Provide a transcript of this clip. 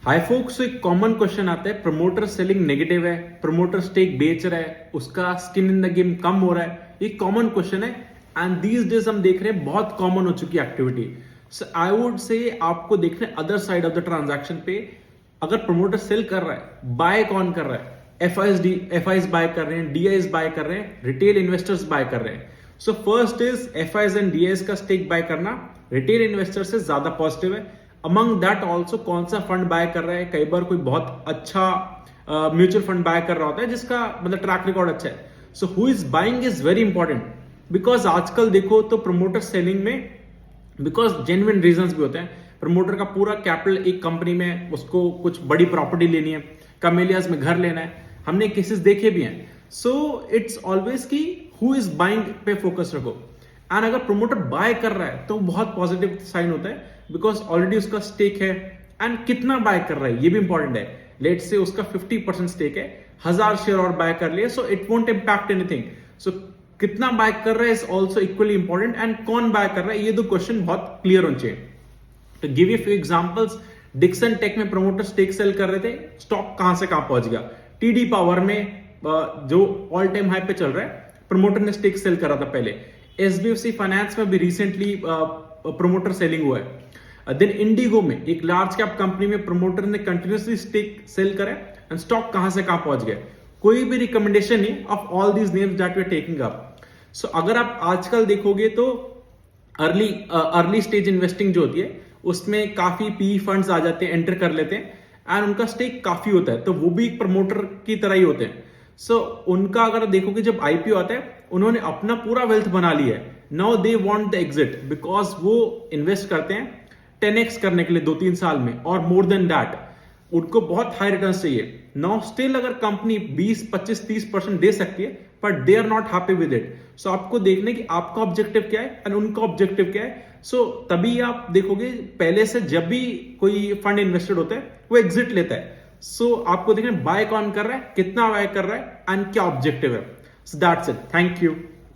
High focus एक common question आता है, प्रमोटर सेलिंग नेगेटिव है, प्रमोटर स्टेक बेच रहा है, उसका स्किन इन द गेम कम हो रहा है। ये कॉमन क्वेश्चन है एंड दीज डेज हम देख रहे हैं बहुत कॉमन हो चुकी है activity. So I would say आपको देखना है other side of the transaction पे, अगर प्रमोटर सेल कर रहा है, बाय कौन कर रहा है? एफआईज बाय कर रहे हैं, डीआईज बाय कर रहे हैं, रिटेल इन्वेस्टर्स बाय कर रहे हैं। So first is FIIs and DIs का स्टेक बाय करना रिटेल इन्वेस्टर से ज्यादा पॉजिटिव है। अमंग दैट ऑल्सो कौन सा फंड बाय कर रहा है? कई बार कोई बहुत अच्छा म्यूचुअल फंड बाय कर रहा होता है जिसका मतलब ट्रैक रिकॉर्ड अच्छा है। So who is buying is very important, because आजकल देखो तो प्रमोटर सेलिंग में बिकॉज जेन्युइन रीजंस भी होते हैं। प्रमोटर का पूरा कैपिटल एक कंपनी में, उसको कुछ बड़ी प्रॉपर्टी लेनी है, कमेलियाज में घर लेना है, हमने केसेस देखे भी हैं। सो इट्स ऑलवेज की हु इज बाइंग पे फोकस रखो। एंड अगर प्रमोटर बाय कर रहा है तो बहुत पॉजिटिव साइन होता है, बिकॉज ऑलरेडी उसका स्टेक है। एंड कितना बाय कर रहा है ये भी इंपॉर्टेंट है। लेट से उसका 50% स्टेक है, 1000 शेयर और बाय कर लिए, so it won't impact anything. So कितना बाय कर रहा है is also equally important, and कौन बाय कर रहा है ये दो क्वेश्चन बहुत क्लियर होने चाहिए। तो give you few examples, Dixon tech में प्रमोटर स्टेक सेल कर रहे थे, स्टॉक कहां से कहां पहुंच गया। टीडी पावर में जो ऑल टाइम हाई पे चल रहा है, प्रमोटर ने स्टेक सेल करा था पहले। एसबीएफसी फाइनेंस में भी रिसेंटली प्रमोटर सेलिंग हुआ है। देन इंडिगो में, एक लार्ज कैप कंपनी में, प्रमोटर ने कंटिन्यूसली स्टेक सेल करा एंड स्टॉक कहां से कहां पहुंच गया। कोई भी रिकमेंडेशन नहीं of all these names that we are taking up. So अगर आप आजकल देखोगे तो अर्ली स्टेज इन्वेस्टिंग जो होती है उसमें काफी पी फंड्स आ जाते हैं, एंटर कर लेते हैं एंड उनका स्टेक काफी होता है, तो वो भी एक प्रमोटर की तरह ही होते हैं। सो उनका अगर देखोगे जब आईपीओ आता है, उन्होंने अपना पूरा वेल्थ बना लिया है। Now they want the exit, because वो इन्वेस्ट करते हैं 10x करने के लिए 2-3 साल में, और मोर देन दैट उनको बहुत हाई रिटर्न चाहिए। नाउ स्टिल अगर कंपनी 20, 25, 30% दे सकती है, but they are not happy with it. So आपको देखना है कि आपका ऑब्जेक्टिव क्या है एंड उनका ऑब्जेक्टिव क्या है। सो तभी आप देखोगे पहले से जब भी कोई फंड इन्वेस्टेड होता है वो एग्जिट लेता है। सो आपको देखना बाय कौन कर रहा है, कितना बाय कर रहा है एंड क्या ऑब्जेक्टिव है। So that's it, thank you.